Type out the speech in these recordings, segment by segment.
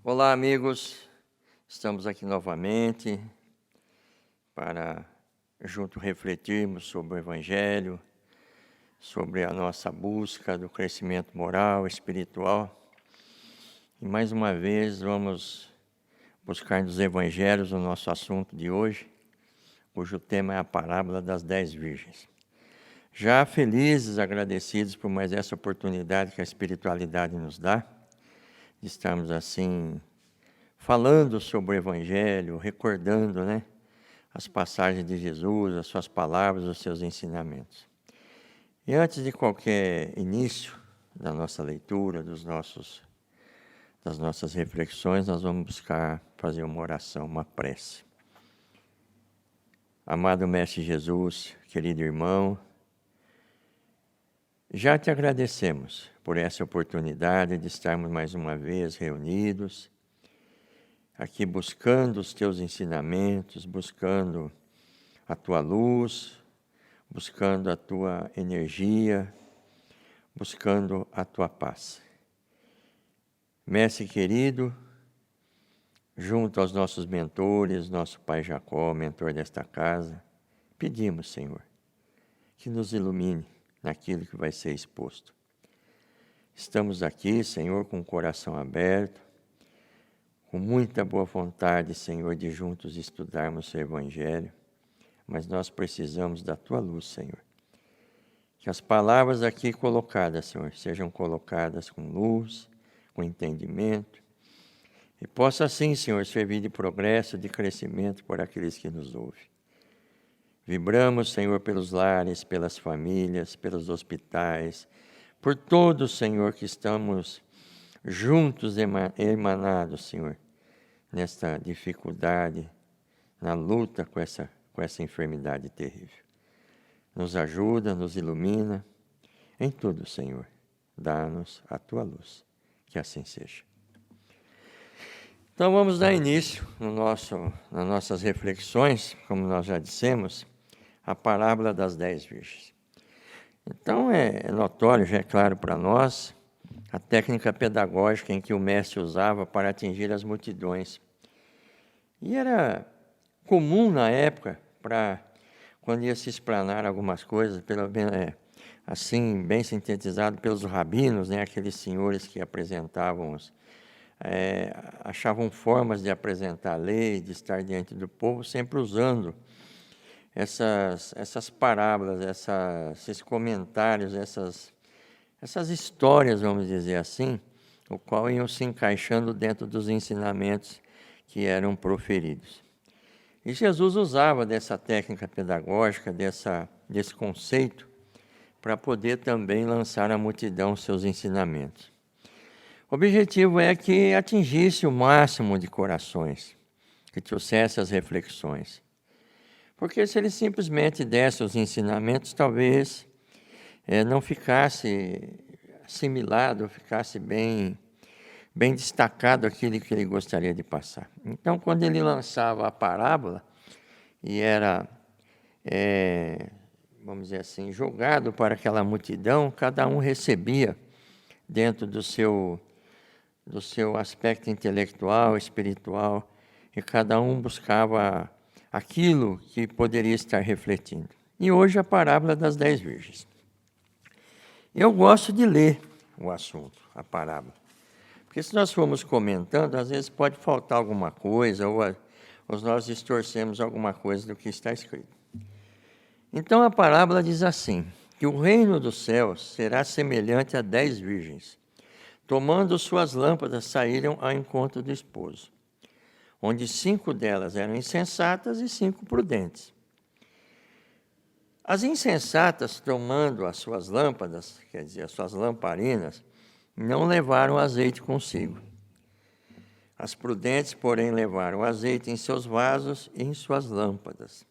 Olá, amigos. Estamos aqui novamente para junto refletirmos sobre o Evangelho, sobre a nossa busca do crescimento moral, espiritual. E mais uma vez vamos buscar nos Evangelhos o nosso assunto de hoje, cujo tema é a parábola das 10 virgens. Já felizes, agradecidos por mais essa oportunidade que a espiritualidade nos dá, de estarmos assim falando sobre o Evangelho, recordando, as passagens de Jesus, as suas palavras, os seus ensinamentos. E antes de qualquer início da nossa leitura, das nossas reflexões, nós vamos buscar fazer uma oração, uma prece. Amado Mestre Jesus, querido irmão, já te agradecemos por essa oportunidade de estarmos mais uma vez reunidos, aqui buscando os teus ensinamentos, buscando a tua luz, buscando a tua energia, buscando a tua paz. Mestre querido, junto aos nossos mentores, nosso pai Jacó, mentor desta casa, pedimos, Senhor, que nos ilumine naquilo que vai ser exposto. Estamos aqui, Senhor, com o coração aberto, com muita boa vontade, Senhor, de juntos estudarmos o Evangelho, mas nós precisamos da Tua luz, Senhor. Que as palavras aqui colocadas, Senhor, sejam colocadas com luz, com entendimento, e possa assim, Senhor, servir de progresso, de crescimento por aqueles que nos ouvem. Vibramos, Senhor, pelos lares, pelas famílias, pelos hospitais, por todos, Senhor, que estamos juntos, emanados, Senhor, nesta dificuldade, na luta com essa enfermidade terrível. Nos ajuda, nos ilumina, em tudo, Senhor, dá-nos a Tua luz, que assim seja. Então vamos dar início nas nossas reflexões, como nós já dissemos, a parábola das 10 virgens. Então é notório, já é claro para nós, a técnica pedagógica em que o mestre usava para atingir as multidões. E era comum na época, quando ia se explanar algumas coisas, assim, bem sintetizado pelos rabinos, aqueles senhores que apresentavam, achavam formas de apresentar a lei, de estar diante do povo, sempre usando essas parábolas, esses comentários, essas histórias, vamos dizer assim, o qual iam se encaixando dentro dos ensinamentos que eram proferidos. E Jesus usava dessa técnica pedagógica, desse conceito, para poder também lançar à multidão seus ensinamentos. O objetivo é que atingisse o máximo de corações, que trouxesse as reflexões. Porque se ele simplesmente desse os ensinamentos, talvez não ficasse assimilado, ficasse bem destacado aquilo que ele gostaria de passar. Então, quando ele lançava a parábola, e era, vamos dizer assim, jogado para aquela multidão, cada um recebia dentro do seu aspecto intelectual, espiritual, e cada um buscava aquilo que poderia estar refletindo. E hoje a parábola das 10 virgens. Eu gosto de ler o assunto, a parábola. Porque se nós formos comentando, às vezes pode faltar alguma coisa, ou nós distorcemos alguma coisa do que está escrito. Então a parábola diz assim, que o reino dos céus será semelhante a 10 virgens, tomando suas lâmpadas, saíram ao encontro do esposo, onde 5 delas eram insensatas e 5 prudentes. As insensatas, tomando as suas lâmpadas, quer dizer, as suas lamparinas, não levaram azeite consigo. As prudentes, porém, levaram azeite em seus vasos e em suas lâmpadas.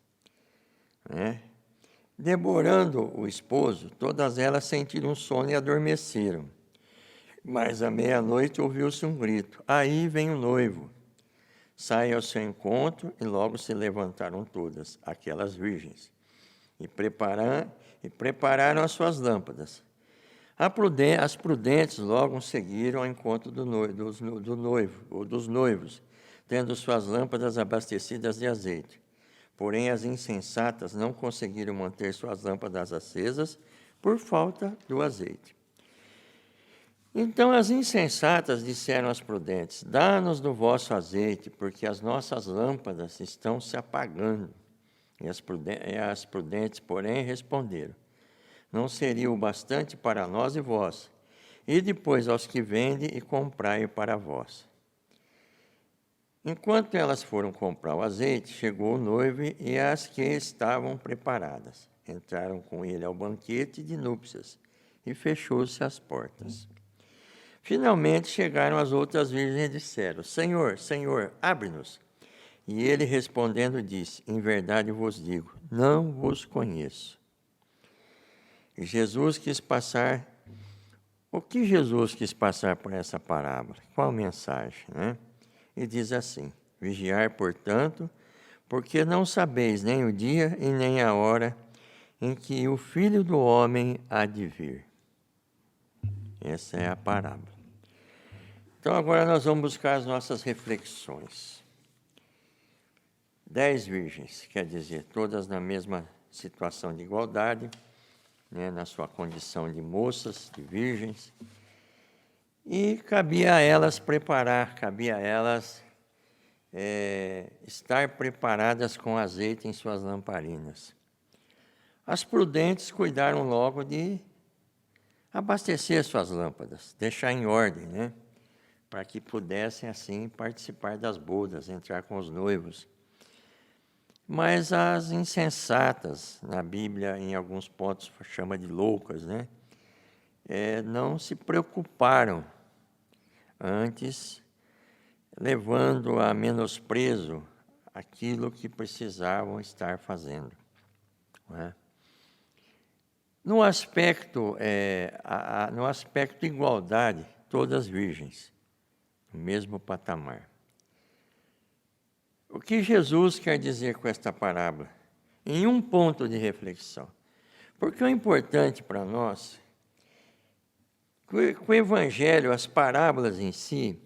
Devorando o esposo, todas elas sentiram sono e adormeceram. Mas à meia-noite ouviu-se um grito: aí vem o noivo. Saem ao seu encontro e logo se levantaram todas, aquelas virgens, e prepararam as suas lâmpadas. As prudentes logo seguiram ao encontro do noivo, ou dos noivos, tendo suas lâmpadas abastecidas de azeite. Porém, as insensatas não conseguiram manter suas lâmpadas acesas por falta do azeite. Então as insensatas disseram às prudentes: dá-nos do vosso azeite, porque as nossas lâmpadas estão se apagando. E as prudentes, porém, responderam: não seria o bastante para nós e vós, e depois aos que vendem e comprai para vós. Enquanto elas foram comprar o azeite, chegou o noivo e as que estavam preparadas. Entraram com ele ao banquete de núpcias, e fechou-se as portas. Finalmente chegaram as outras virgens e disseram: Senhor, Senhor, abre-nos. E ele respondendo disse: em verdade vos digo, não vos conheço. E Jesus quis passar. O que Jesus quis passar por essa parábola? Qual a mensagem, né? E diz assim: vigiar, portanto, porque não sabeis nem o dia e nem a hora em que o Filho do Homem há de vir. Essa é a parábola. Então agora nós vamos buscar as nossas reflexões. 10 virgens, quer dizer, todas na mesma situação de igualdade, né, na sua condição de moças, de virgens, e cabia a elas estar preparadas com azeite em suas lamparinas. As prudentes cuidaram logo de abastecer suas lâmpadas, deixar em ordem, né, para que pudessem assim participar das bodas, entrar com os noivos. Mas as insensatas, na Bíblia, em alguns pontos, chama de loucas, né? Não se preocuparam, antes levando a menosprezo aquilo que precisavam estar fazendo. Não é? No aspecto igualdade, todas virgens, no mesmo patamar. O que Jesus quer dizer com esta parábola? Em um ponto de reflexão. Porque o importante para nós, que o Evangelho, as parábolas em si,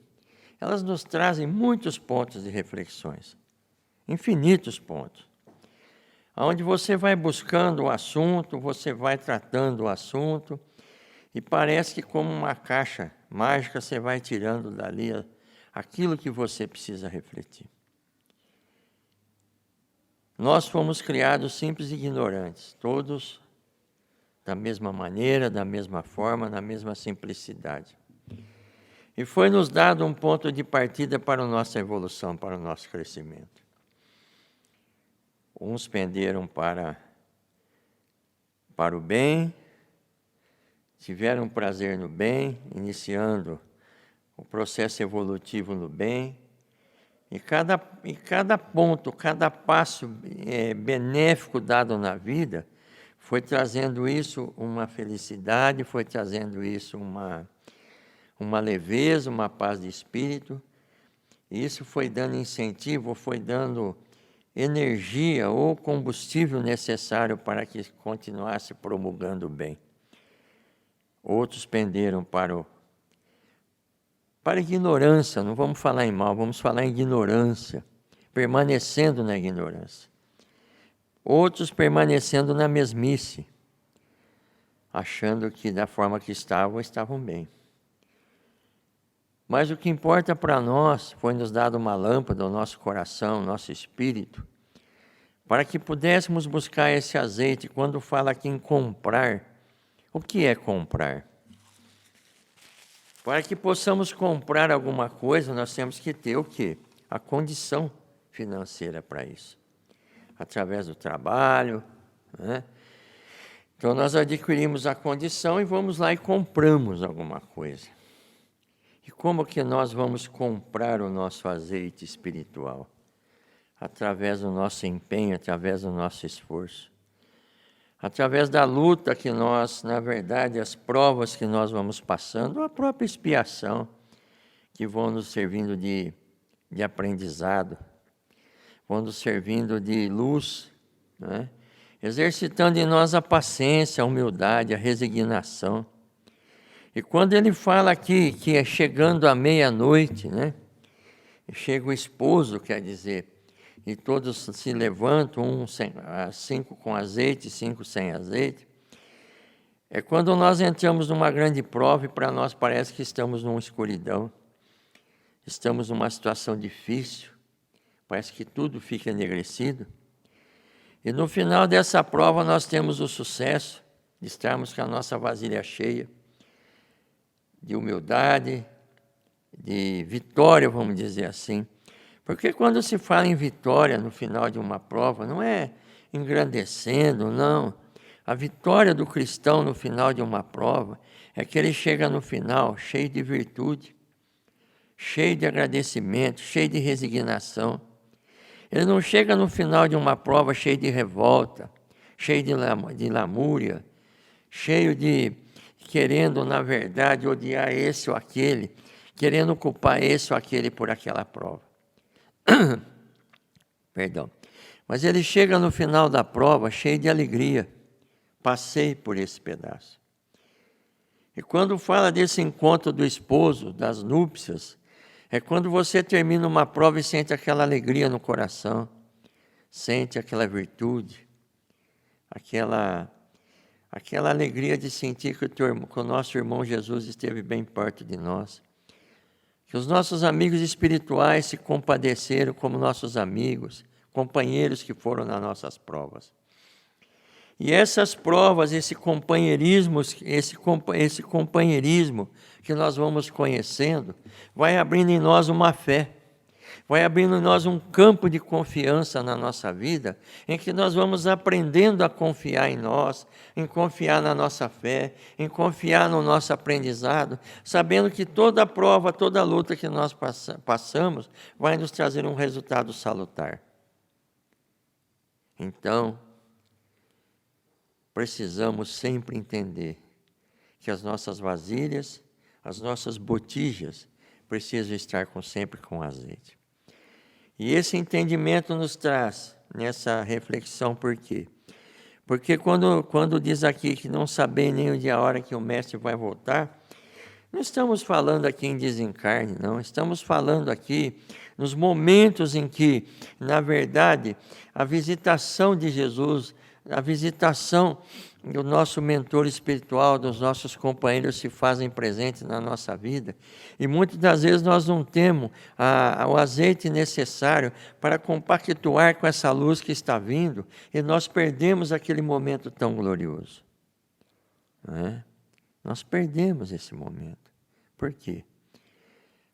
elas nos trazem muitos pontos de reflexões, infinitos pontos, onde você vai buscando o assunto, você vai tratando o assunto, e parece que como uma caixa mágica você vai tirando dali aquilo que você precisa refletir. Nós fomos criados simples e ignorantes, todos da mesma maneira, da mesma forma, na mesma simplicidade. E foi-nos dado um ponto de partida para a nossa evolução, para o nosso crescimento. Uns penderam para o bem, tiveram prazer no bem, iniciando o processo evolutivo no bem, e cada ponto, cada passo benéfico dado na vida foi trazendo isso uma felicidade, foi trazendo isso uma leveza, uma paz de espírito. E isso foi dando incentivo, foi dando energia ou combustível necessário para que continuasse promulgando o bem. Outros penderam para a ignorância, não vamos falar em mal, vamos falar em ignorância, permanecendo na ignorância. Outros permanecendo na mesmice, achando que da forma que estavam bem. Mas o que importa para nós foi nos dado uma lâmpada ao nosso coração, nosso espírito, para que pudéssemos buscar esse azeite. Quando fala aqui em comprar, o que é comprar? Para que possamos comprar alguma coisa, nós temos que ter o quê? A condição financeira para isso. Através do trabalho, né? Então, nós adquirimos a condição e vamos lá e compramos alguma coisa. E como que nós vamos comprar o nosso azeite espiritual? Através do nosso empenho, através do nosso esforço. Através da luta que nós, na verdade, as provas que nós vamos passando, a própria expiação, que vão nos servindo de aprendizado, vão nos servindo de luz, né? Exercitando em nós a paciência, a humildade, a resignação, E quando ele fala aqui que é chegando à meia-noite, né? Chega o esposo, quer dizer, e todos se levantam, 5 com azeite, 5 sem azeite. É quando nós entramos numa grande prova e para nós parece que estamos numa escuridão, estamos numa situação difícil, parece que tudo fica enegrecido. E no final dessa prova nós temos o sucesso de estarmos com a nossa vasilha cheia, de humildade, de vitória, vamos dizer assim. Porque quando se fala em vitória no final de uma prova, não é engrandecendo, não. A vitória do cristão no final de uma prova é que ele chega no final cheio de virtude, cheio de agradecimento, cheio de resignação. Ele não chega no final de uma prova cheio de revolta, cheio de lamúria, cheio de querendo, na verdade, odiar esse ou aquele, querendo culpar esse ou aquele por aquela prova. Perdão. Mas ele chega no final da prova cheio de alegria. Passei por esse pedaço. E quando fala desse encontro do esposo, das núpcias, é quando você termina uma prova e sente aquela alegria no coração, sente aquela virtude, aquela alegria de sentir que o nosso irmão Jesus esteve bem perto de nós. Que os nossos amigos espirituais se compadeceram como nossos amigos, companheiros que foram nas nossas provas. E essas provas, esse companheirismo que nós vamos conhecendo, vai abrindo em nós uma fé, vai abrindo em nós um campo de confiança na nossa vida, em que nós vamos aprendendo a confiar em nós, em confiar na nossa fé, em confiar no nosso aprendizado, sabendo que toda prova, toda luta que nós passamos, vai nos trazer um resultado salutar. Então, precisamos sempre entender que as nossas vasilhas, as nossas botijas, precisam estar sempre com azeite. E esse entendimento nos traz nessa reflexão, por quê? Porque quando diz aqui que não sabem nem o dia e a hora que o mestre vai voltar, não estamos falando aqui em desencarne, não. Estamos falando aqui nos momentos em que, na verdade, a visitação de Jesus, a visitação do nosso mentor espiritual, dos nossos companheiros se fazem presentes na nossa vida. E muitas das vezes nós não temos o azeite necessário para compactuar com essa luz que está vindo e nós perdemos aquele momento tão glorioso. Não é? Nós perdemos esse momento. Por quê?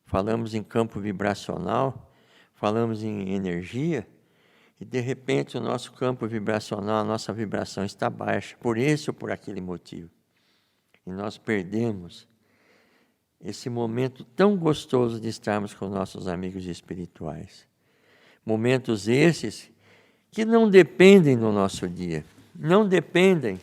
Falamos em campo vibracional, falamos em energia, e de repente o nosso campo vibracional, a nossa vibração está baixa, por esse ou por aquele motivo. E nós perdemos esse momento tão gostoso de estarmos com nossos amigos espirituais. Momentos esses que não dependem do nosso dia, não dependem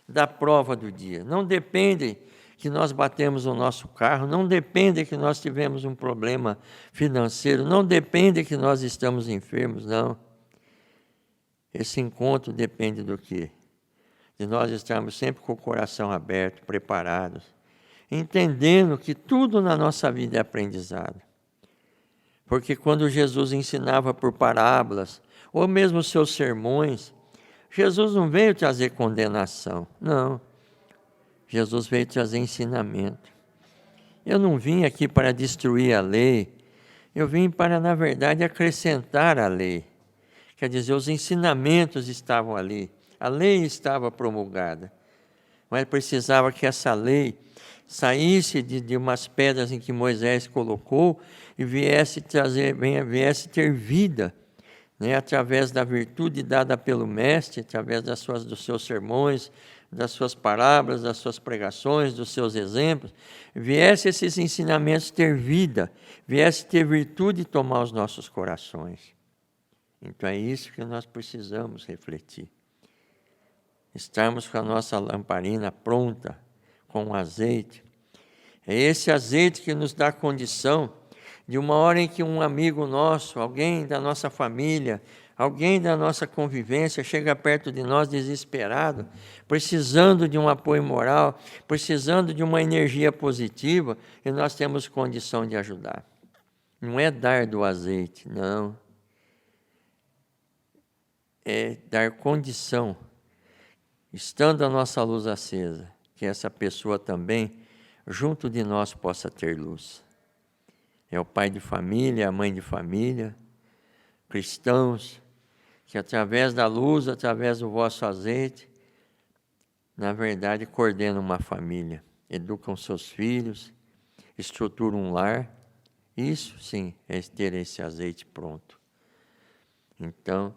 da prova do dia, não dependem que nós batemos o nosso carro, não depende que nós tivemos um problema financeiro, não depende que nós estamos enfermos, não. Esse encontro depende do quê? De nós estarmos sempre com o coração aberto, preparados, entendendo que tudo na nossa vida é aprendizado. Porque quando Jesus ensinava por parábolas, ou mesmo os seus sermões, Jesus não veio trazer condenação, não. Jesus veio trazer ensinamento. Eu não vim aqui para destruir a lei, eu vim para, na verdade, acrescentar a lei. Quer dizer, os ensinamentos estavam ali, a lei estava promulgada, mas precisava que essa lei saísse de umas pedras em que Moisés colocou e viesse ter vida, né, através da virtude dada pelo Mestre, através dos seus sermões, das suas parábolas, das suas pregações, dos seus exemplos, viesse esses ensinamentos ter vida, viesse ter virtude e tomar os nossos corações. Então é isso que nós precisamos refletir. Estarmos com a nossa lamparina pronta, com o azeite. É esse azeite que nos dá condição de uma hora em que um amigo nosso, alguém da nossa família, Alguém da nossa convivência chega perto de nós desesperado, precisando de um apoio moral, precisando de uma energia positiva, e nós temos condição de ajudar. Não é dar do azeite, não. É dar condição, estando a nossa luz acesa, que essa pessoa também, junto de nós, possa ter luz. É o pai de família, a mãe de família, cristãos, que através da luz, através do vosso azeite, na verdade, coordenam uma família, educam seus filhos, estruturam um lar. Isso, sim, é ter esse azeite pronto. Então,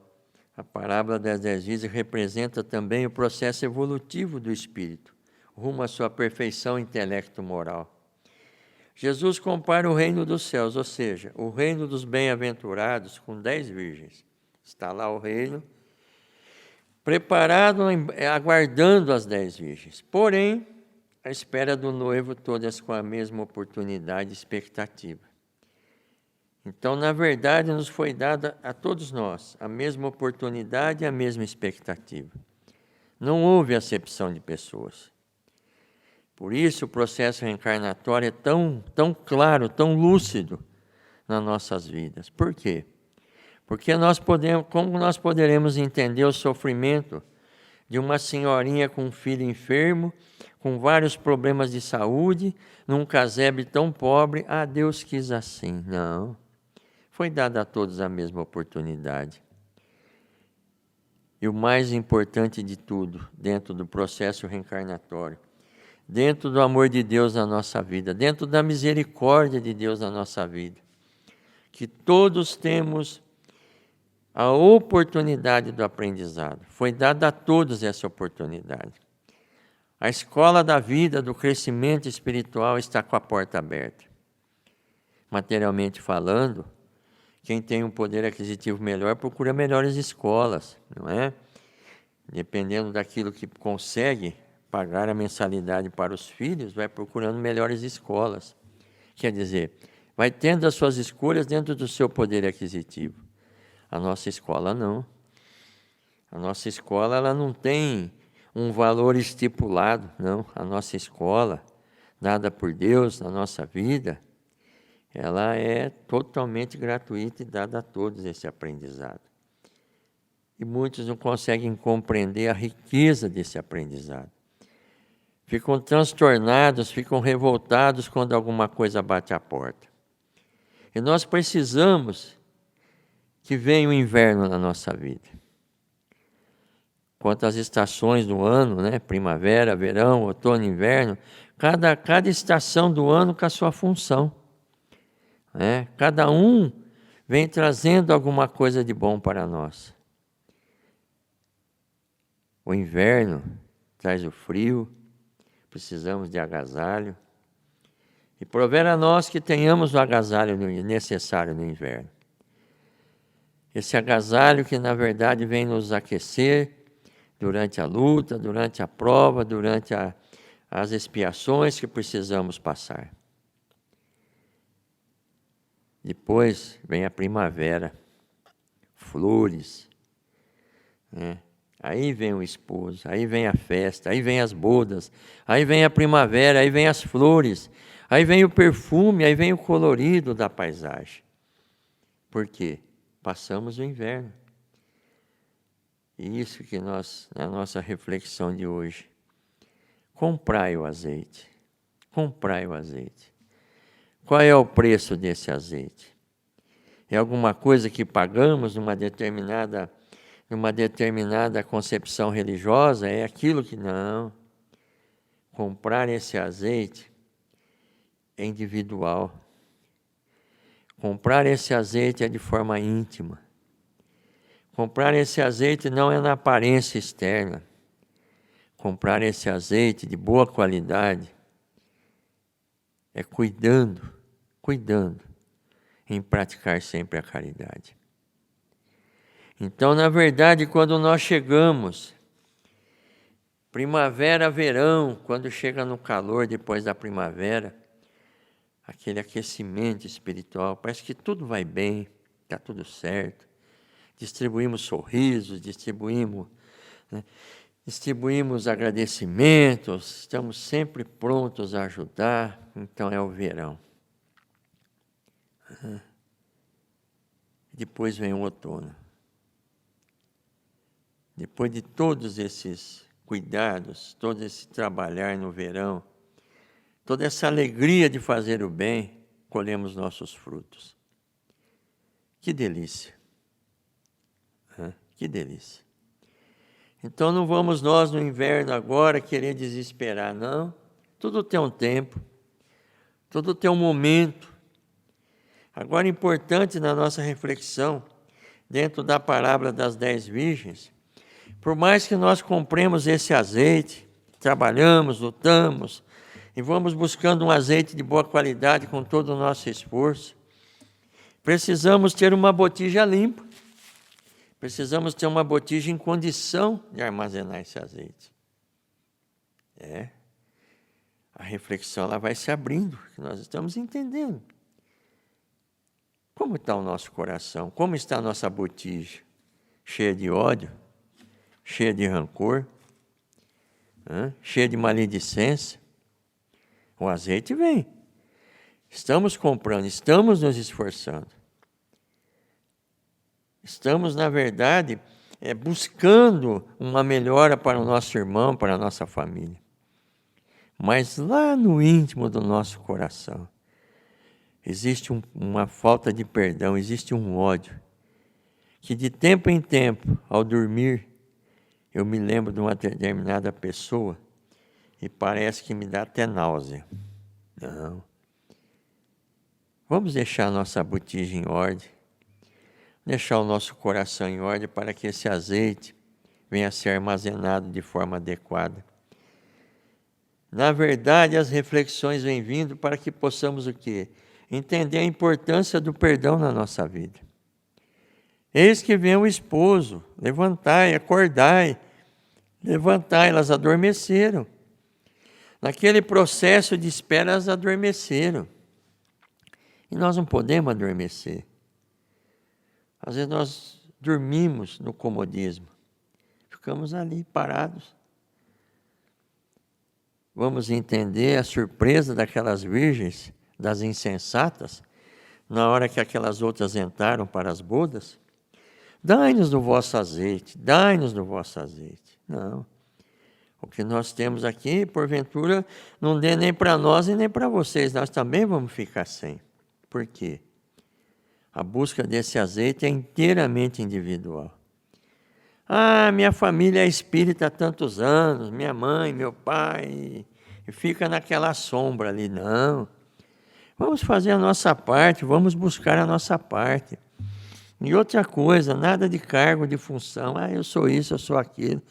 a parábola das 10 virgens representa também o processo evolutivo do espírito, rumo à sua perfeição intelecto-moral. Jesus compara o reino dos céus, ou seja, o reino dos bem-aventurados, com 10 virgens. Está lá o reino, preparado, aguardando as 10 virgens. Porém, à espera do noivo, todas com a mesma oportunidade e expectativa. Então, na verdade, nos foi dada a todos nós a mesma oportunidade e a mesma expectativa. Não houve acepção de pessoas. Por isso, o processo reencarnatório é tão claro, tão lúcido nas nossas vidas. Por quê? Porque como nós poderemos entender o sofrimento de uma senhorinha com um filho enfermo, com vários problemas de saúde, num casebre tão pobre? Ah, Deus quis assim. Não. Foi dada a todos a mesma oportunidade. E o mais importante de tudo, dentro do processo reencarnatório, dentro do amor de Deus na nossa vida, dentro da misericórdia de Deus na nossa vida, que todos temos a oportunidade do aprendizado. Foi dada a todos essa oportunidade. A escola da vida, do crescimento espiritual, está com a porta aberta. Materialmente falando, quem tem um poder aquisitivo melhor procura melhores escolas, não é? Dependendo daquilo que consegue pagar a mensalidade para os filhos, vai procurando melhores escolas. Quer dizer, vai tendo as suas escolhas dentro do seu poder aquisitivo. A nossa escola não. A nossa escola ela não tem um valor estipulado, não. A nossa escola, dada por Deus na nossa vida, ela é totalmente gratuita e dada a todos esse aprendizado. E muitos não conseguem compreender a riqueza desse aprendizado. Ficam transtornados, ficam revoltados quando alguma coisa bate à porta. E nós precisamos que venha o inverno na nossa vida. Quanto às estações do ano, né? Primavera, verão, outono, inverno, cada estação do ano com a sua função. Né? Cada um vem trazendo alguma coisa de bom para nós. O inverno traz o frio, precisamos de agasalho. E prover a nós que tenhamos o agasalho necessário no inverno. Esse agasalho que, na verdade, vem nos aquecer durante a luta, durante a prova, durante as expiações que precisamos passar. Depois vem a primavera, flores, né? Aí vem o esposo, aí vem a festa, aí vem as bodas, aí vem a primavera, aí vem as flores, aí vem o perfume, aí vem o colorido da paisagem. Por quê? Passamos o inverno. E isso que nós, na nossa reflexão de hoje, comprai o azeite. Comprai o azeite. Qual é o preço desse azeite? É alguma coisa que pagamos numa determinada concepção religiosa? É aquilo que não. Comprar esse azeite é individual. Comprar esse azeite é de forma íntima. Comprar esse azeite não é na aparência externa. Comprar esse azeite de boa qualidade é cuidando em praticar sempre a caridade. Então, na verdade, quando nós chegamos, primavera, verão, quando chega no calor depois da primavera, aquele aquecimento espiritual, parece que tudo vai bem, está tudo certo. distribuímos sorrisos, distribuímos agradecimentos, estamos sempre prontos a ajudar, então é o verão. Depois vem o outono. Depois de todos esses cuidados, todo esse trabalhar no verão, toda essa alegria de fazer o bem, colhemos nossos frutos. Que delícia! Que delícia! Então não vamos nós no inverno agora querer desesperar, não. Tudo tem um tempo, tudo tem um momento. Agora, importante na nossa reflexão, dentro da parábola das 10 virgens, por mais que nós compremos esse azeite, trabalhamos, lutamos, e vamos buscando um azeite de boa qualidade com todo o nosso esforço, precisamos ter uma botija limpa, precisamos ter uma botija em condição de armazenar esse azeite. A reflexão ela vai se abrindo, que nós estamos entendendo. Como está o nosso coração? Como está a nossa botija? Cheia de ódio? Cheia de rancor? Cheia de maledicência? O azeite vem. Estamos comprando, estamos nos esforçando. Estamos, na verdade, buscando uma melhora para o nosso irmão, para a nossa família. Mas lá no íntimo do nosso coração, existe uma falta de perdão, existe um ódio, que de tempo em tempo, ao dormir, eu me lembro de uma determinada pessoa e parece que me dá até náusea. Não. Vamos deixar a nossa botija em ordem, deixar o nosso coração em ordem para que esse azeite venha a ser armazenado de forma adequada. Na verdade, as reflexões vêm vindo para que possamos o quê? Entender a importância do perdão na nossa vida. Eis que vem o esposo, levantai, acordai. Levantai, elas adormeceram. Naquele processo de espera, elas adormeceram. E nós não podemos adormecer. Às vezes nós dormimos no comodismo. Ficamos ali parados. Vamos entender a surpresa daquelas virgens, das insensatas, na hora que aquelas outras entraram para as bodas. Dai-nos do vosso azeite, dai-nos do vosso azeite. Não. O que nós temos aqui, porventura, não dê nem para nós e nem para vocês. Nós também vamos ficar sem. Por quê? A busca desse azeite é inteiramente individual. Minha família é espírita há tantos anos, minha mãe, meu pai, e fica naquela sombra ali. Não. Vamos fazer a nossa parte, vamos buscar a nossa parte. E outra coisa, nada de cargo, de função. Eu sou isso, eu sou aquilo.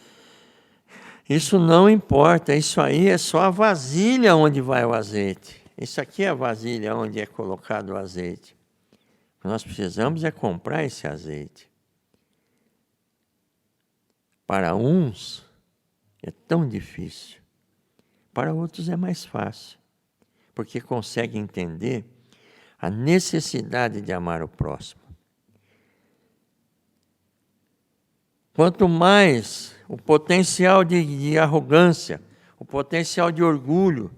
Isso não importa, isso aí é só a vasilha onde vai o azeite. Isso aqui é a vasilha onde é colocado o azeite. O que nós precisamos é comprar esse azeite. Para uns é tão difícil, para outros é mais fácil, porque conseguem entender a necessidade de amar o próximo. Quanto mais o potencial de arrogância, o potencial de orgulho,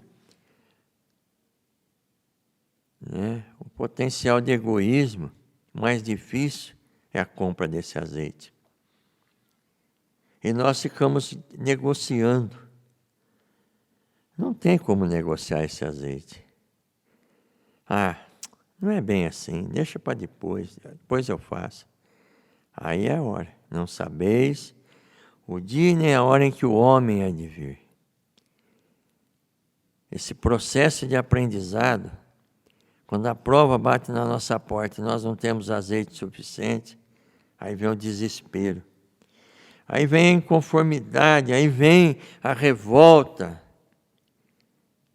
o potencial de egoísmo, mais difícil é a compra desse azeite. E nós ficamos negociando. Não tem como negociar esse azeite. Não é bem assim, deixa para depois eu faço. Aí é a hora. Não sabeis o dia nem a hora em que o homem há de vir. Esse processo de aprendizado, quando a prova bate na nossa porta e nós não temos azeite suficiente, aí vem o desespero. Aí vem a inconformidade, aí vem a revolta.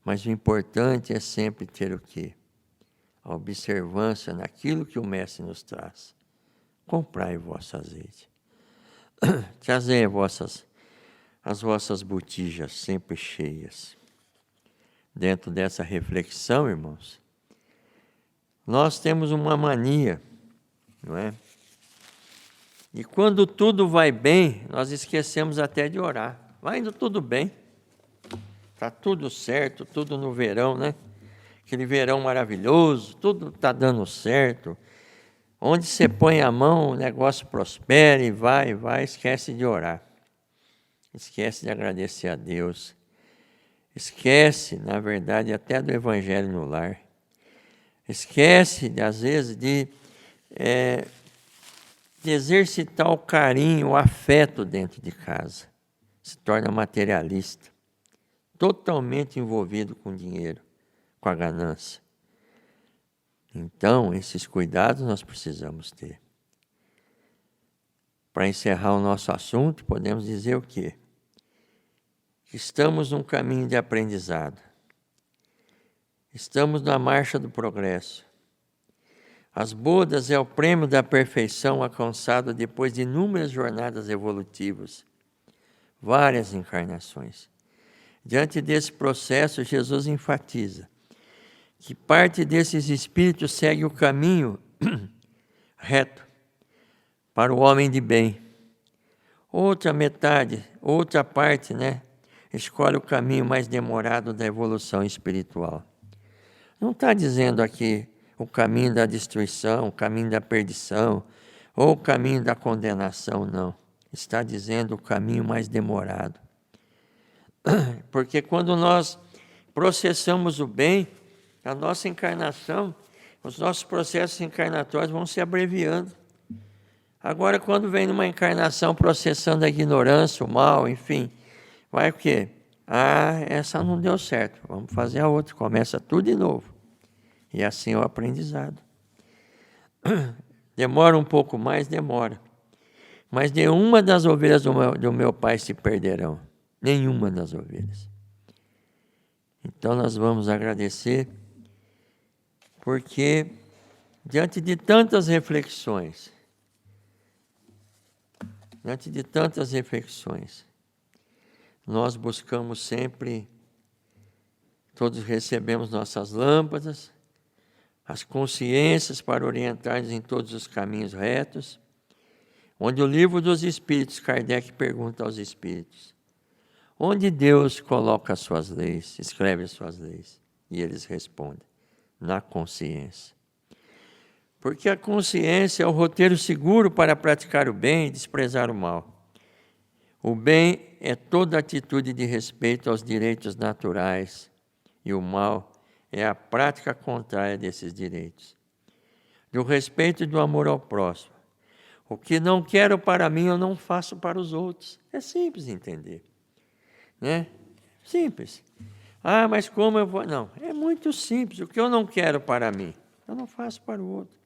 Mas o importante é sempre ter o quê? A observância naquilo que o Mestre nos traz. Comprai o vosso azeite. Trazei as vossas botijas sempre cheias. Dentro dessa reflexão, irmãos, nós temos uma mania, não é? E quando tudo vai bem, nós esquecemos até de orar. Vai indo tudo bem. Está tudo certo, tudo no verão, né? Aquele verão maravilhoso, tudo está dando certo. Onde você põe a mão, o negócio prospera e vai, esquece de orar. Esquece de agradecer a Deus. Esquece, na verdade, até do evangelho no lar. Esquece, às vezes, de exercitar o carinho, o afeto dentro de casa. Se torna materialista. Totalmente envolvido com dinheiro, com a ganância. Então, esses cuidados nós precisamos ter. Para encerrar o nosso assunto, podemos dizer o quê? Que estamos num caminho de aprendizado. Estamos na marcha do progresso. As bodas é o prêmio da perfeição alcançado depois de inúmeras jornadas evolutivas, várias encarnações. Diante desse processo, Jesus enfatiza que parte desses espíritos segue o caminho reto para o homem de bem. Outra metade, outra parte, escolhe o caminho mais demorado da evolução espiritual. Não está dizendo aqui o caminho da destruição, o caminho da perdição, ou o caminho da condenação, não. Está dizendo o caminho mais demorado. Porque quando nós processamos o bem, a nossa encarnação, os nossos processos encarnatórios vão se abreviando. Agora, quando vem numa encarnação processando a ignorância, o mal, enfim, vai o quê? Essa não deu certo, vamos fazer a outra, começa tudo de novo. E assim é o aprendizado. Demora um pouco mais, demora. Mas nenhuma das ovelhas do meu pai se perderão. Nenhuma das ovelhas. Então nós vamos agradecer, porque diante de tantas reflexões, nós buscamos sempre, todos recebemos nossas lâmpadas, as consciências para orientar-nos em todos os caminhos retos, onde o livro dos Espíritos, Kardec pergunta aos Espíritos, onde Deus coloca as suas leis, escreve as suas leis, e eles respondem, na consciência. Porque a consciência é o roteiro seguro para praticar o bem e desprezar o mal. O bem é toda atitude de respeito aos direitos naturais, e o mal é a prática contrária desses direitos. Do respeito e do amor ao próximo. O que não quero para mim, eu não faço para os outros. É simples de entender. Simples. Mas como eu vou... Não, é muito simples. O que eu não quero para mim, eu não faço para o outro.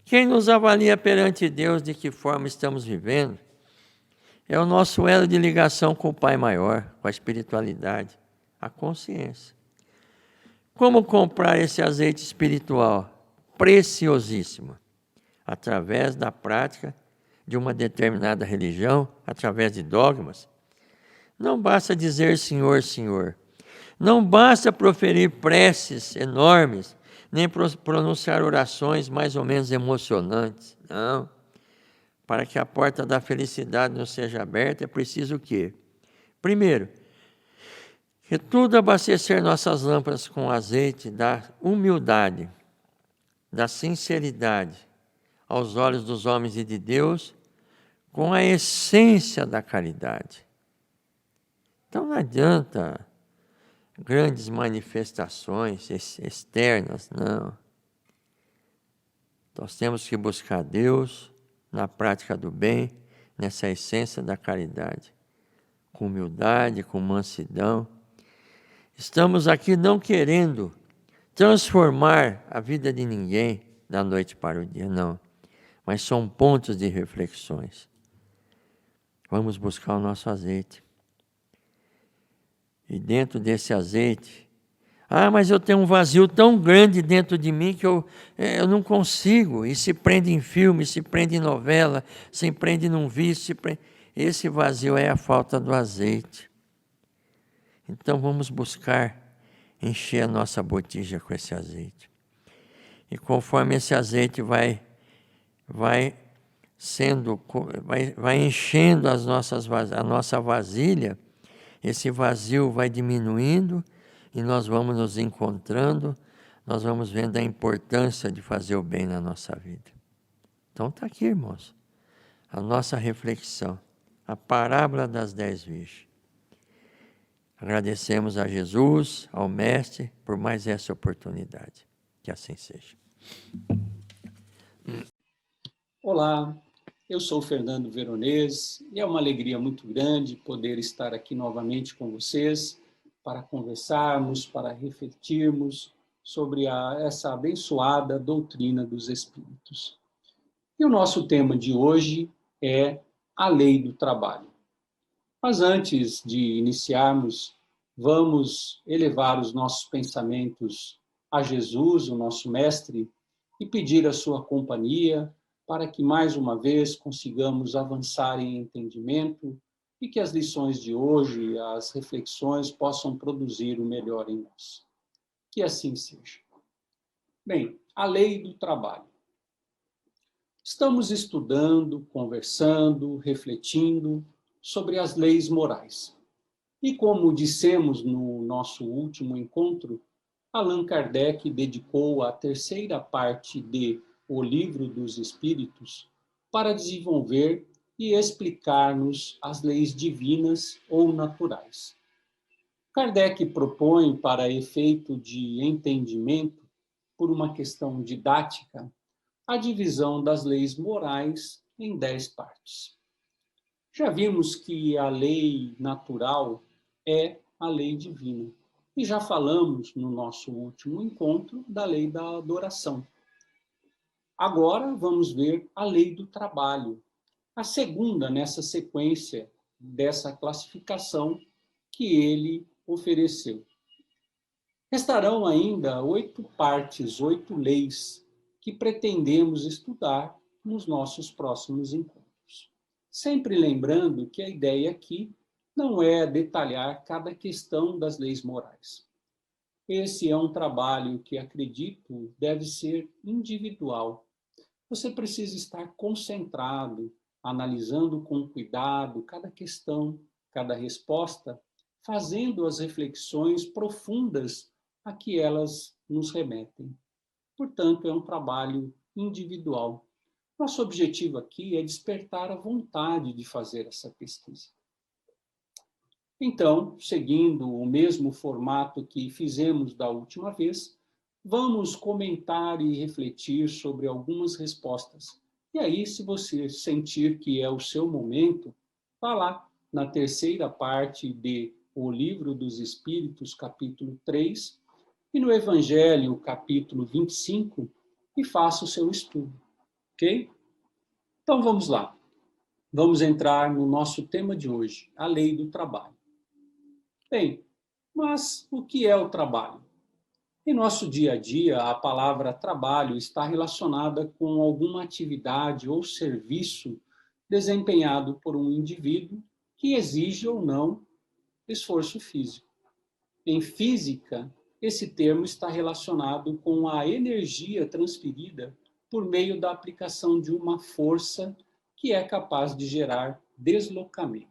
Quem nos avalia perante Deus de que forma estamos vivendo é o nosso elo de ligação com o Pai Maior, com a espiritualidade, a consciência. Como comprar esse azeite espiritual preciosíssimo? Através da prática de uma determinada religião, através de dogmas. Não basta dizer Senhor, Senhor. Não basta proferir preces enormes, nem pronunciar orações mais ou menos emocionantes. Não. Para que a porta da felicidade nos seja aberta, é preciso o quê? Primeiro, que tudo abastecer nossas lâmpadas com azeite da humildade, da sinceridade, aos olhos dos homens e de Deus, com a essência da caridade. Então não adianta grandes manifestações externas, não. Nós temos que buscar Deus na prática do bem, nessa essência da caridade, com humildade, com mansidão. Estamos aqui não querendo transformar a vida de ninguém da noite para o dia, não. Mas são pontos de reflexões. Vamos buscar o nosso azeite. E dentro desse azeite, mas eu tenho um vazio tão grande dentro de mim que eu não consigo. E se prende em filme, se prende em novela, se prende num vício. Esse vazio é a falta do azeite. Então vamos buscar encher a nossa botija com esse azeite. E conforme esse azeite vai vai enchendo a nossa vasilha, esse vazio vai diminuindo e nós vamos nos encontrando, nós vamos vendo a importância de fazer o bem na nossa vida. Então está aqui, irmãos, a nossa reflexão, a parábola das 10 virgens. Agradecemos a Jesus, ao Mestre, por mais essa oportunidade. Que assim seja. Olá, eu sou Fernando Veronese e é uma alegria muito grande poder estar aqui novamente com vocês para conversarmos, para refletirmos sobre essa abençoada doutrina dos Espíritos. E o nosso tema de hoje é a lei do trabalho. Mas antes de iniciarmos, vamos elevar os nossos pensamentos a Jesus, o nosso Mestre, e pedir a sua companhia para que mais uma vez consigamos avançar em entendimento e que as lições de hoje, as reflexões, possam produzir o melhor em nós. Que assim seja. Bem, a lei do trabalho. Estamos estudando, conversando, refletindo sobre as leis morais. E como dissemos no nosso último encontro, Allan Kardec dedicou a terceira parte de O Livro dos Espíritos para desenvolver e explicar-nos as leis divinas ou naturais. Kardec propõe, para efeito de entendimento, por uma questão didática, a divisão das leis morais em 10 partes. Já vimos que a lei natural é a lei divina. E já falamos no nosso último encontro da lei da adoração. Agora vamos ver a lei do trabalho, a segunda nessa sequência dessa classificação que ele ofereceu. Restarão ainda 8 partes, 8 leis que pretendemos estudar nos nossos próximos encontros. Sempre lembrando que a ideia aqui não é detalhar cada questão das leis morais. Esse é um trabalho que, acredito, deve ser individual. Você precisa estar concentrado, analisando com cuidado cada questão, cada resposta, fazendo as reflexões profundas a que elas nos remetem. Portanto, é um trabalho individual. Nosso objetivo aqui é despertar a vontade de fazer essa pesquisa. Então, seguindo o mesmo formato que fizemos da última vez, vamos comentar e refletir sobre algumas respostas. E aí, se você sentir que é o seu momento, vá lá na terceira parte de O Livro dos Espíritos, capítulo 3, e no Evangelho, capítulo 25, e faça o seu estudo. Ok? Então, vamos lá. Vamos entrar no nosso tema de hoje, a lei do trabalho. Bem, mas o que é o trabalho? Em nosso dia a dia, a palavra trabalho está relacionada com alguma atividade ou serviço desempenhado por um indivíduo que exige ou não esforço físico. Em física, esse termo está relacionado com a energia transferida por meio da aplicação de uma força que é capaz de gerar deslocamento.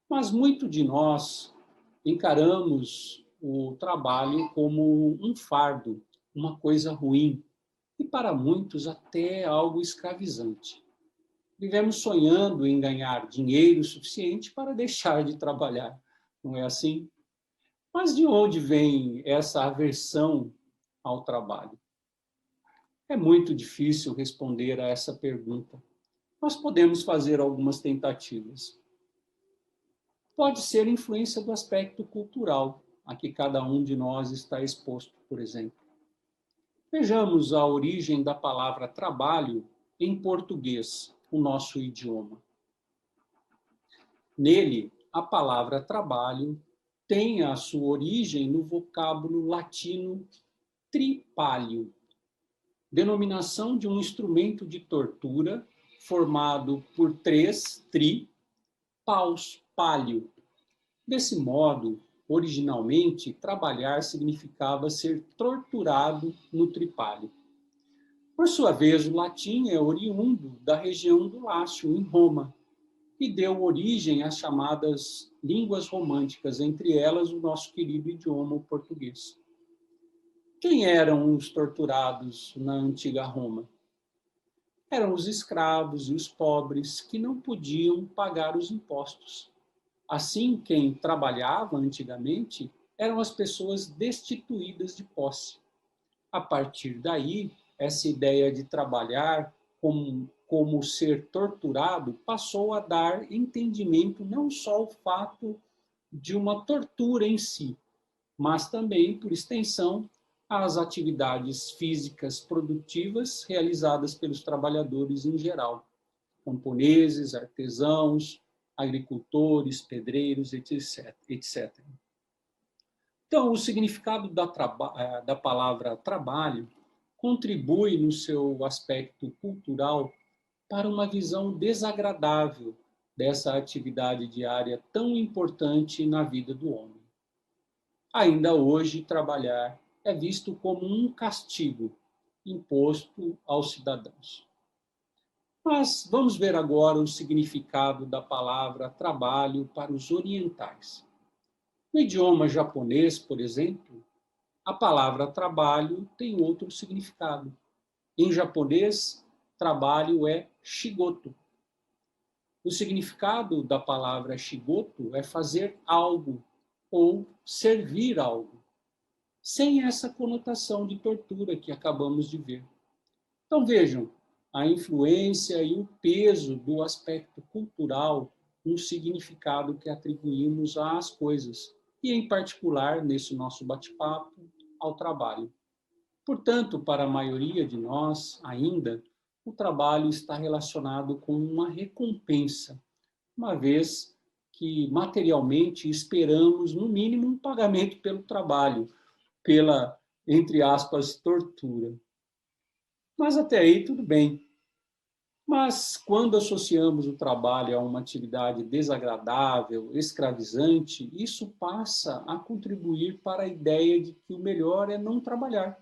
Mas muito de nós encaramos o trabalho como um fardo, uma coisa ruim, e para muitos até algo escravizante. Vivemos sonhando em ganhar dinheiro suficiente para deixar de trabalhar, não é assim? Mas de onde vem essa aversão ao trabalho? É muito difícil responder a essa pergunta. Nós podemos fazer algumas tentativas. Pode ser influência do aspecto cultural, a que cada um de nós está exposto, por exemplo. Vejamos a origem da palavra trabalho em português, o nosso idioma. Nele, a palavra trabalho tem a sua origem no vocábulo latino tripalho, denominação de um instrumento de tortura formado por 3 paus, palio. Desse modo, originalmente, trabalhar significava ser torturado no tripalho. Por sua vez, o latim é oriundo da região do Lácio, em Roma, e deu origem às chamadas línguas românticas, entre elas o nosso querido idioma o português. Quem eram os torturados na antiga Roma? Eram os escravos e os pobres que não podiam pagar os impostos. Assim, quem trabalhava antigamente eram as pessoas destituídas de posse. A partir daí, essa ideia de trabalhar como ser torturado passou a dar entendimento não só ao fato de uma tortura em si, mas também, por extensão, às atividades físicas produtivas realizadas pelos trabalhadores em geral, camponeses, artesãos, agricultores, pedreiros, etc. Então, o significado da palavra trabalho contribui no seu aspecto cultural para uma visão desagradável dessa atividade diária tão importante na vida do homem. Ainda hoje, trabalhar é visto como um castigo imposto aos cidadãos. Mas vamos ver agora o significado da palavra trabalho para os orientais. No idioma japonês, por exemplo, a palavra trabalho tem outro significado. Em japonês, trabalho é shigoto. O significado da palavra shigoto é fazer algo ou servir algo, sem essa conotação de tortura que acabamos de ver. Então vejam a influência e o peso do aspecto cultural no significado que atribuímos às coisas, e em particular, nesse nosso bate-papo, ao trabalho. Portanto, para a maioria de nós, ainda, o trabalho está relacionado com uma recompensa, uma vez que materialmente esperamos, no mínimo, um pagamento pelo trabalho, pela, entre aspas, tortura. Mas até aí tudo bem. Mas quando associamos o trabalho a uma atividade desagradável, escravizante, isso passa a contribuir para a ideia de que o melhor é não trabalhar.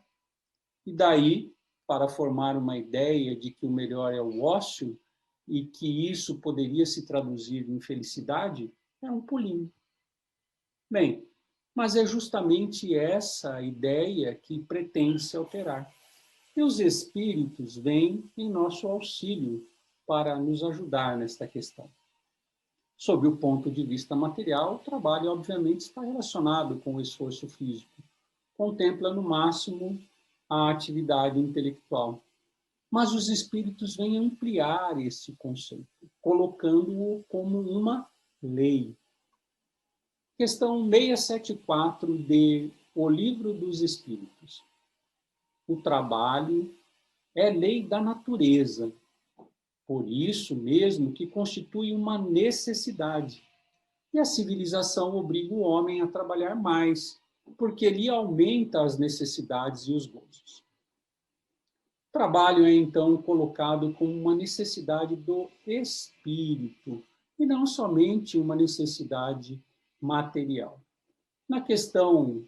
E daí, para formar uma ideia de que o melhor é o ócio e que isso poderia se traduzir em felicidade, é um pulinho. Bem, mas é justamente essa ideia que pretende se alterar. E os espíritos vêm em nosso auxílio para nos ajudar nesta questão. Sob o ponto de vista material, o trabalho, obviamente, está relacionado com o esforço físico. Contempla, no máximo, a atividade intelectual. Mas os espíritos vêm ampliar esse conceito, colocando-o como uma lei. Questão 674 de O Livro dos Espíritos. O trabalho é lei da natureza, por isso mesmo que constitui uma necessidade. E a civilização obriga o homem a trabalhar mais, porque ele aumenta as necessidades e os gozos. O trabalho é então colocado como uma necessidade do espírito, e não somente uma necessidade material. Na questão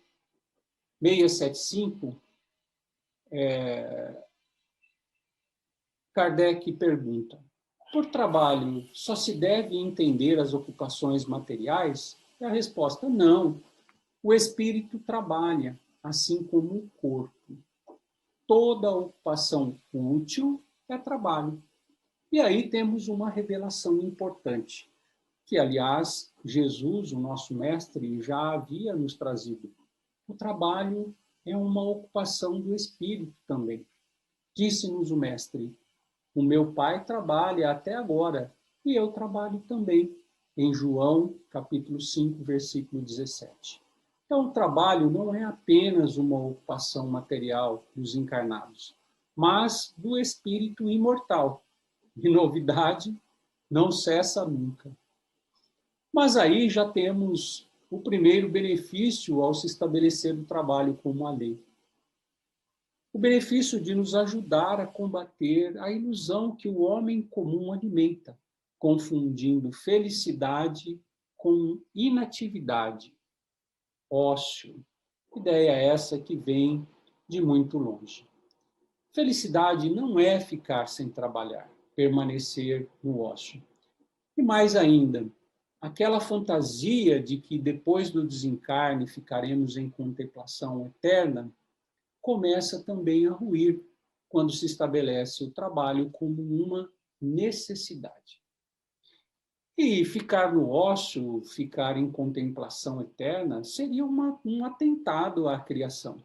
675, Kardec pergunta: por trabalho só se deve entender as ocupações materiais? E a resposta: não. O espírito trabalha, assim como o corpo. Toda ocupação útil é trabalho. E aí temos uma revelação importante, que, aliás, Jesus, o nosso mestre, já havia nos trazido. O trabalho é uma ocupação do espírito também. Disse-nos o mestre: o meu pai trabalha até agora, e eu trabalho também, em João, capítulo 5, versículo 17. Então, o trabalho não é apenas uma ocupação material dos encarnados, mas do espírito imortal. E novidade, não cessa nunca. Mas aí já temos o primeiro benefício ao se estabelecer o trabalho como uma lei. O benefício de nos ajudar a combater a ilusão que o homem comum alimenta, confundindo felicidade com inatividade, ócio. Ideia essa que vem de muito longe. Felicidade não é ficar sem trabalhar, permanecer no ócio. E mais ainda, aquela fantasia de que depois do desencarne ficaremos em contemplação eterna começa também a ruir quando se estabelece o trabalho como uma necessidade. E ficar no ócio, ficar em contemplação eterna, seria um atentado à criação.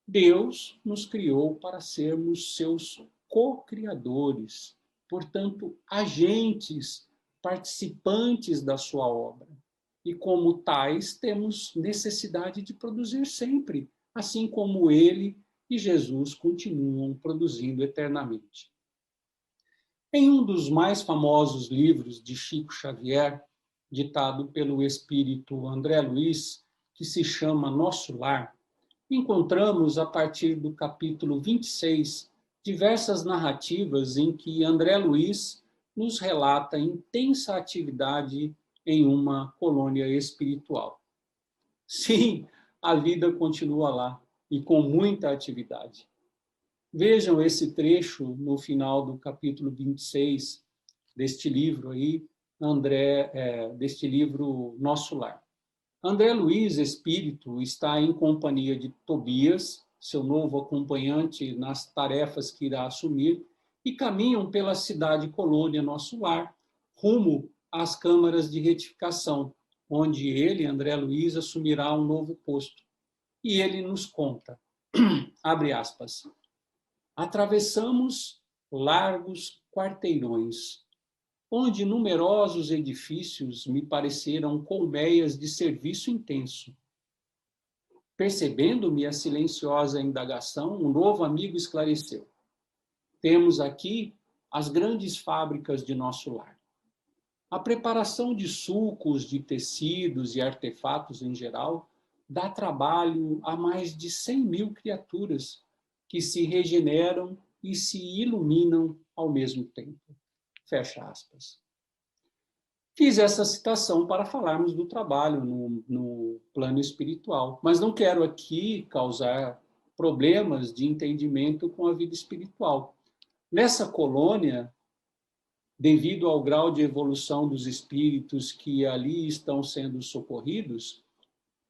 Deus nos criou para sermos seus co-criadores, portanto, agentes, participantes da sua obra. E como tais, temos necessidade de produzir sempre, assim como ele e Jesus continuam produzindo eternamente. Em um dos mais famosos livros de Chico Xavier, ditado pelo espírito André Luiz, que se chama Nosso Lar, encontramos, a partir do capítulo 26, diversas narrativas em que André Luiz nos relata intensa atividade em uma colônia espiritual. Sim, a vida continua lá e com muita atividade. Vejam esse trecho no final do capítulo 26 deste livro aí, deste livro Nosso Lar. André Luiz, espírito, está em companhia de Tobias, seu novo acompanhante nas tarefas que irá assumir, e caminham pela cidade colônia Nosso Lar, rumo às câmaras de retificação, onde ele, André Luiz, assumirá um novo posto. E ele nos conta, abre aspas, atravessamos largos quarteirões, onde numerosos edifícios me pareceram colmeias de serviço intenso. Percebendo-me a silenciosa indagação, um novo amigo esclareceu. Temos aqui as grandes fábricas de Nosso Lar. A preparação de sucos, de tecidos e artefatos em geral dá trabalho a mais de 100.000 criaturas que se regeneram e se iluminam ao mesmo tempo. Fecha aspas. Fiz essa citação para falarmos do trabalho no plano espiritual, mas não quero aqui causar problemas de entendimento com a vida espiritual. Nessa colônia, devido ao grau de evolução dos espíritos que ali estão sendo socorridos,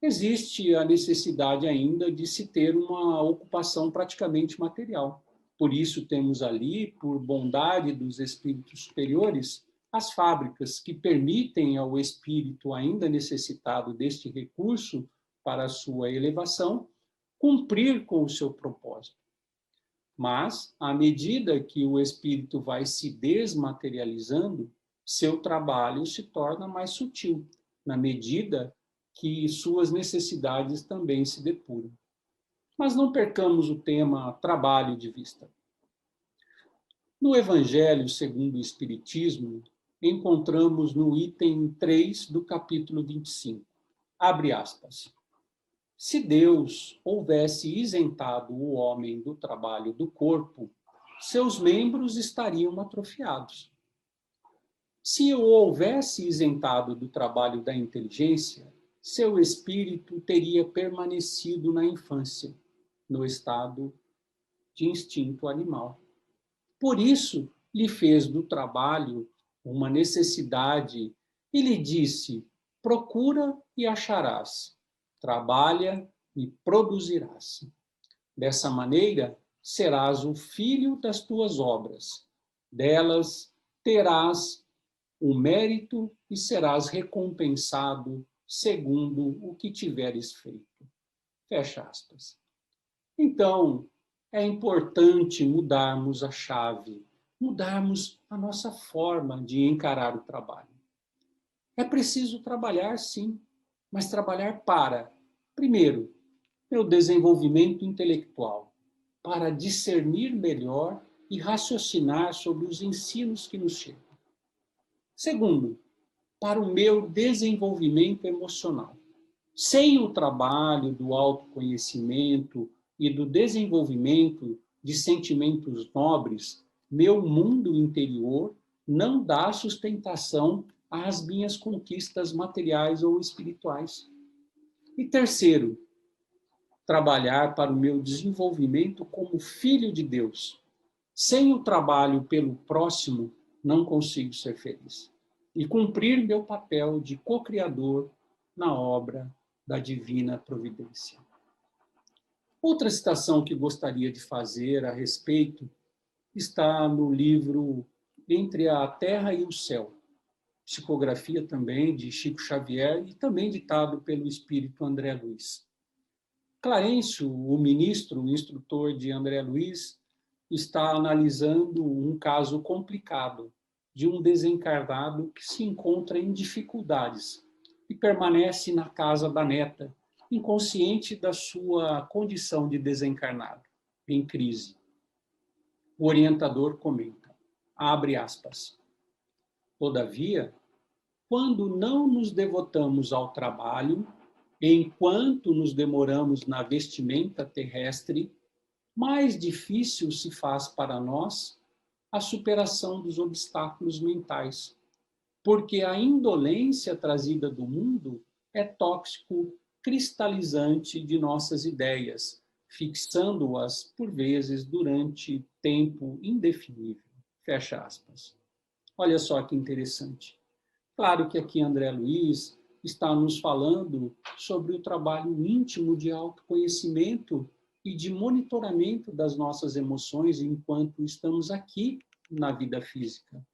existe a necessidade ainda de se ter uma ocupação praticamente material. Por isso temos ali, por bondade dos espíritos superiores, as fábricas que permitem ao espírito ainda necessitado deste recurso para a sua elevação cumprir com o seu propósito. Mas, à medida que o espírito vai se desmaterializando, seu trabalho se torna mais sutil, na medida que suas necessidades também se depuram. Mas não percamos o tema trabalho de vista. No Evangelho segundo o Espiritismo, encontramos no item 3 do capítulo 25. Abre aspas. Se Deus houvesse isentado o homem do trabalho do corpo, seus membros estariam atrofiados. Se o houvesse isentado do trabalho da inteligência, seu espírito teria permanecido na infância, no estado de instinto animal. Por isso, lhe fez do trabalho uma necessidade e lhe disse, procura e acharás, trabalha e produzirás. Dessa maneira, serás o filho das tuas obras. Delas terás o mérito e serás recompensado segundo o que tiveres feito. Fecha aspas. Então, é importante mudarmos a chave, mudarmos a nossa forma de encarar o trabalho. É preciso trabalhar, sim, mas trabalhar para, primeiro, meu desenvolvimento intelectual, para discernir melhor e raciocinar sobre os ensinos que nos chegam. Segundo, para o meu desenvolvimento emocional. Sem o trabalho do autoconhecimento e do desenvolvimento de sentimentos nobres, meu mundo interior não dá sustentação às minhas conquistas materiais ou espirituais. E terceiro, trabalhar para o meu desenvolvimento como filho de Deus. Sem o trabalho pelo próximo, não consigo ser feliz. E cumprir meu papel de co-criador na obra da divina providência. Outra citação que gostaria de fazer a respeito está no livro Entre a Terra e o Céu, psicografia também de Chico Xavier e também ditado pelo espírito André Luiz. Clarencio, o ministro, o instrutor de André Luiz, está analisando um caso complicado de um desencarnado que se encontra em dificuldades e permanece na casa da neta, inconsciente da sua condição de desencarnado, em crise. O orientador comenta, abre aspas, todavia, quando não nos devotamos ao trabalho, enquanto nos demoramos na vestimenta terrestre, mais difícil se faz para nós a superação dos obstáculos mentais, porque a indolência trazida do mundo é tóxico cristalizante de nossas ideias, fixando-as, por vezes, durante tempo indefinível. Fecha aspas. Olha só que interessante. Claro que aqui André Luiz está nos falando sobre o trabalho íntimo de autoconhecimento e de monitoramento das nossas emoções enquanto estamos aqui na vida física.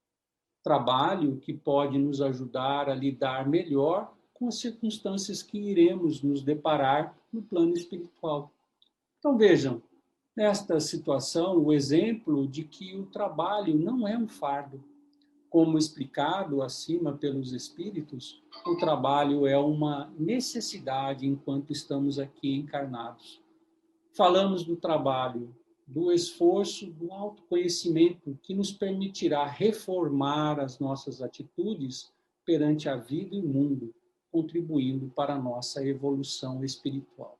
Trabalho que pode nos ajudar a lidar melhor com as circunstâncias que iremos nos deparar no plano espiritual. Então vejam, nesta situação, o exemplo de que o trabalho não é um fardo. Como explicado acima pelos espíritos, o trabalho é uma necessidade enquanto estamos aqui encarnados. Falamos do trabalho, do esforço, do autoconhecimento que nos permitirá reformar as nossas atitudes perante a vida e o mundo, contribuindo para a nossa evolução espiritual.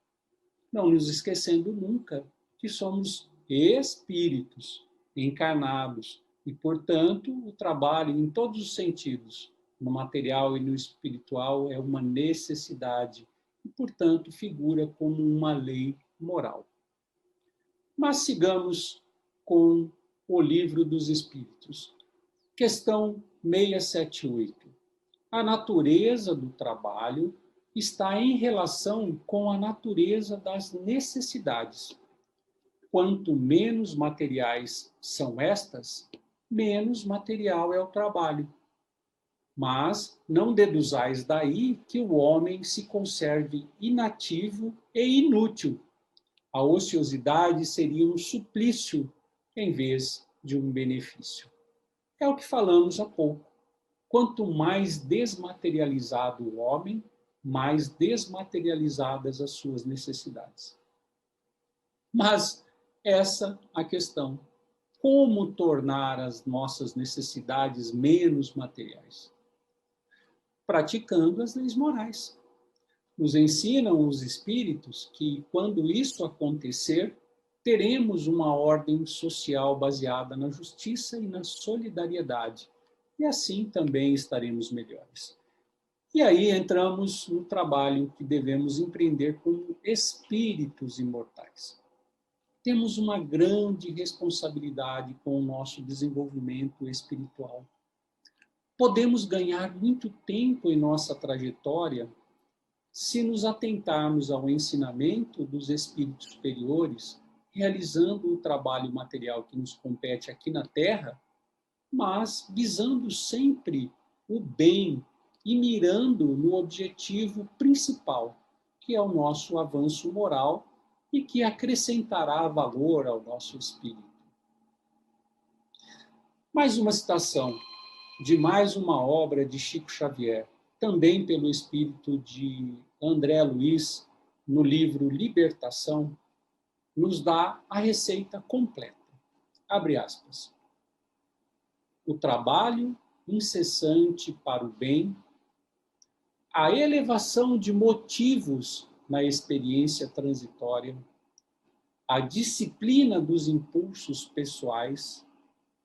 Não nos esquecendo nunca que somos espíritos encarnados e, portanto, o trabalho em todos os sentidos, no material e no espiritual, é uma necessidade e, portanto, figura como uma lei moral. Mas sigamos com o Livro dos Espíritos. Questão 678. A natureza do trabalho está em relação com a natureza das necessidades. Quanto menos materiais são estas, menos material é o trabalho. Mas não deduzais daí que o homem se conserve inativo e inútil. A ociosidade seria um suplício em vez de um benefício. É o que falamos há pouco. Quanto mais desmaterializado o homem, mais desmaterializadas as suas necessidades. Mas essa é a questão. Como tornar as nossas necessidades menos materiais? Praticando as leis morais. Nos ensinam os espíritos que, quando isso acontecer, teremos uma ordem social baseada na justiça e na solidariedade, e assim também estaremos melhores. E aí entramos no trabalho que devemos empreender como espíritos imortais. Temos uma grande responsabilidade com o nosso desenvolvimento espiritual. Podemos ganhar muito tempo em nossa trajetória se nos atentarmos ao ensinamento dos espíritos superiores, realizando o trabalho material que nos compete aqui na Terra, mas visando sempre o bem e mirando no objetivo principal, que é o nosso avanço moral e que acrescentará valor ao nosso espírito. Mais uma citação de mais uma obra de Chico Xavier, também pelo espírito de André Luiz, no livro Libertação, nos dá a receita completa. Abre aspas. O trabalho incessante para o bem, a elevação de motivos na experiência transitória, a disciplina dos impulsos pessoais,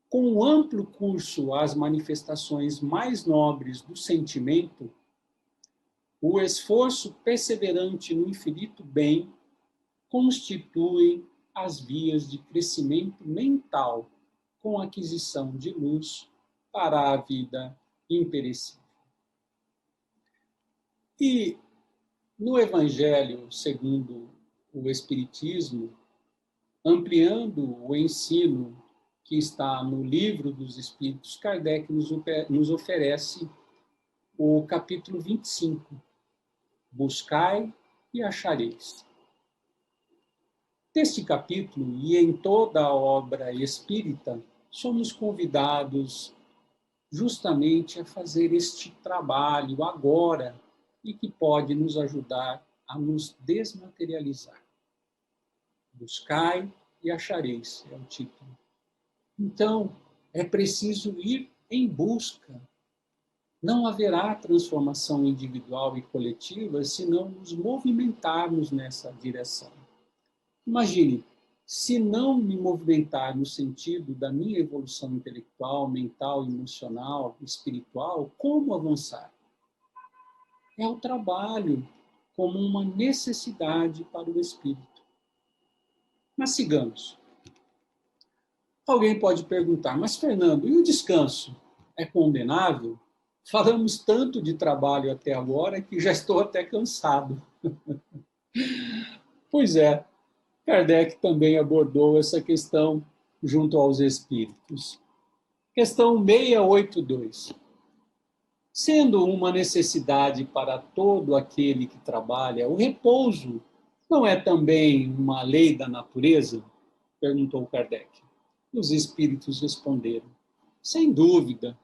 com um amplo curso às manifestações mais nobres do sentimento, o esforço perseverante no infinito bem, constituem as vias de crescimento mental com aquisição de luz para a vida imperecível. E no Evangelho segundo o Espiritismo, ampliando o ensino que está no Livro dos Espíritos, Kardec nos oferece o capítulo 25, Buscai e achareis. Neste capítulo e em toda a obra espírita, somos convidados justamente a fazer este trabalho agora e que pode nos ajudar a nos desmaterializar. Buscai e achareis, é o título. Então, é preciso ir em busca. Não haverá transformação individual e coletiva se não nos movimentarmos nessa direção. Imagine, se não me movimentar no sentido da minha evolução intelectual, mental, emocional, espiritual, como avançar? É o trabalho como uma necessidade para o espírito. Mas sigamos. Alguém pode perguntar, mas Fernando, e o descanso? É condenável? Falamos tanto de trabalho até agora que já estou até cansado. Pois é, Kardec também abordou essa questão junto aos espíritos. Questão 682. Sendo uma necessidade para todo aquele que trabalha, o repouso não é também uma lei da natureza? Perguntou Kardec. Os espíritos responderam: sem dúvida,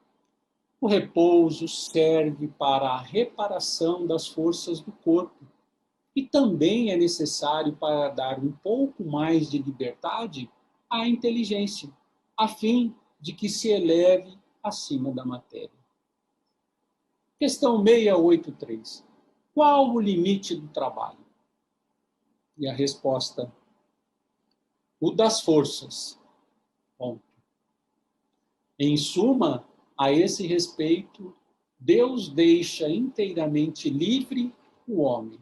o repouso serve para a reparação das forças do corpo e também é necessário para dar um pouco mais de liberdade à inteligência, a fim de que se eleve acima da matéria. Questão 683. Qual o limite do trabalho? E a resposta: o das forças. Ponto. Em suma, a esse respeito, Deus deixa inteiramente livre o homem.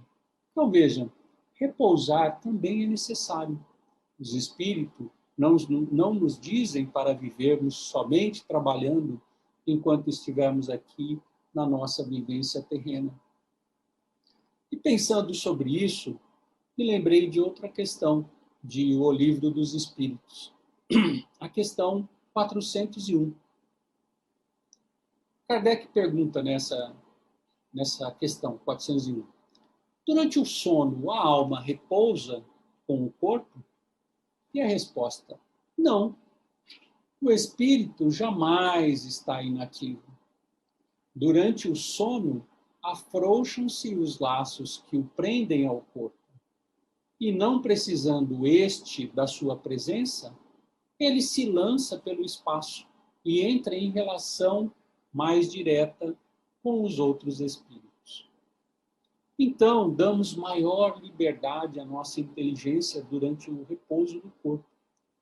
Então vejam, repousar também é necessário. Os espíritos não nos dizem para vivermos somente trabalhando enquanto estivermos aqui na nossa vivência terrena. E pensando sobre isso, me lembrei de outra questão, de O Livro dos Espíritos. A questão 401. Kardec pergunta nessa questão 401. Durante o sono, a alma repousa com o corpo? E a resposta: não. O espírito jamais está inativo. Durante o sono, afrouxam-se os laços que o prendem ao corpo. E não precisando este da sua presença, ele se lança pelo espaço e entra em relação mais direta com os outros espíritos. Então, damos maior liberdade à nossa inteligência durante o repouso do corpo,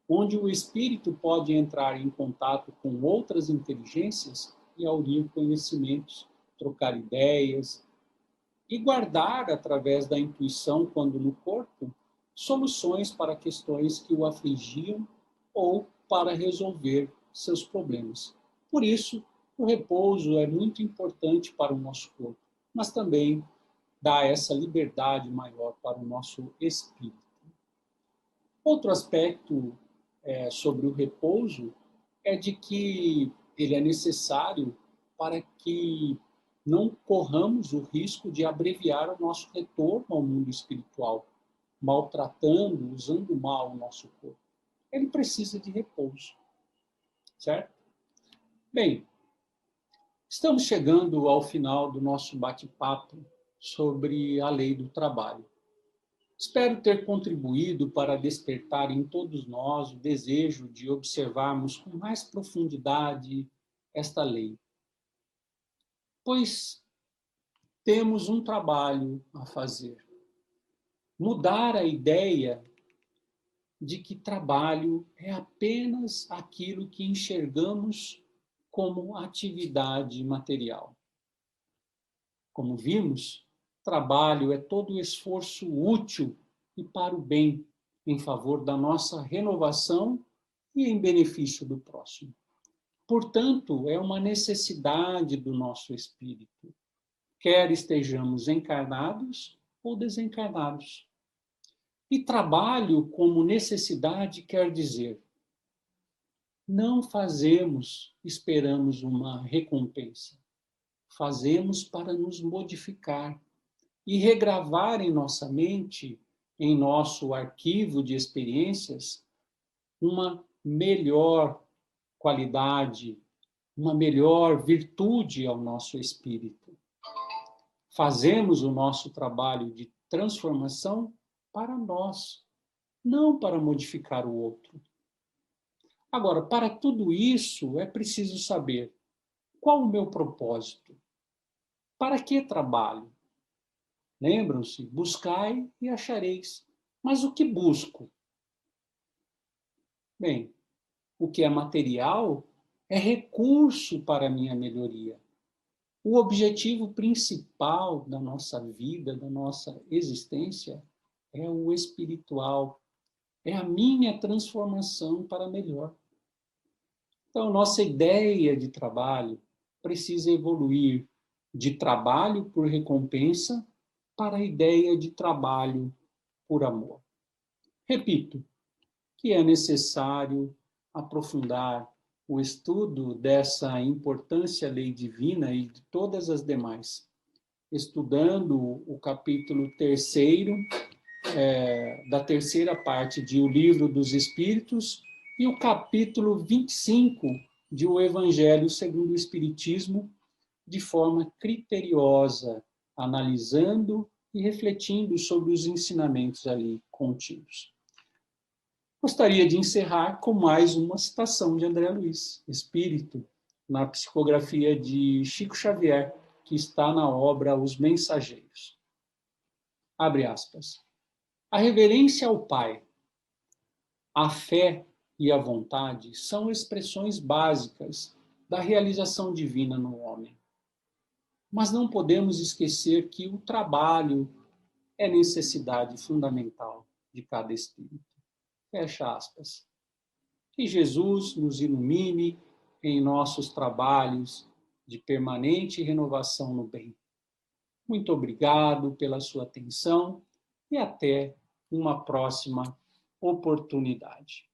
onde o espírito pode entrar em contato com outras inteligências e aurir conhecimentos, trocar ideias e guardar, através da intuição, quando no corpo, soluções para questões que o afligiam ou para resolver seus problemas. Por isso, o repouso é muito importante para o nosso corpo, mas também dá essa liberdade maior para o nosso espírito. Outro aspecto sobre o repouso é de que ele é necessário para que não corramos o risco de abreviar o nosso retorno ao mundo espiritual, maltratando, usando mal o nosso corpo. Ele precisa de repouso, certo? Bem, estamos chegando ao final do nosso bate-papo sobre a lei do trabalho. Espero ter contribuído para despertar em todos nós o desejo de observarmos com mais profundidade esta lei, pois temos um trabalho a fazer. Mudar a ideia de que trabalho é apenas aquilo que enxergamos como atividade material. Como vimos, trabalho é todo o esforço útil e para o bem, em favor da nossa renovação e em benefício do próximo. Portanto, é uma necessidade do nosso espírito, quer estejamos encarnados ou desencarnados. E trabalho como necessidade quer dizer, não fazemos, esperamos uma recompensa. Fazemos para nos modificar e regravar em nossa mente, em nosso arquivo de experiências, uma melhor qualidade, uma melhor virtude ao nosso espírito. Fazemos o nosso trabalho de transformação para nós, não para modificar o outro. Agora, para tudo isso, é preciso saber qual o meu propósito. Para que trabalho? Lembram-se, buscai e achareis. Mas o que busco? Bem, o que é material é recurso para a minha melhoria. O objetivo principal da nossa vida, da nossa existência, é o espiritual, é a minha transformação para melhor. Então, nossa ideia de trabalho precisa evoluir de trabalho por recompensa para a ideia de trabalho por amor. Repito, que é necessário aprofundar o estudo dessa importância lei divina e de todas as demais, estudando o capítulo 3º da terceira parte de O Livro dos Espíritos e o capítulo 25 de O Evangelho segundo o Espiritismo, de forma criteriosa, analisando e refletindo sobre os ensinamentos ali contidos. Gostaria de encerrar com mais uma citação de André Luiz, Espírito, na psicografia de Chico Xavier, que está na obra Os Mensageiros. Abre aspas. A reverência ao Pai, a fé e a vontade são expressões básicas da realização divina no homem. Mas não podemos esquecer que o trabalho é necessidade fundamental de cada espírito. Fecha aspas. Que Jesus nos ilumine em nossos trabalhos de permanente renovação no bem. Muito obrigado pela sua atenção e até uma próxima oportunidade.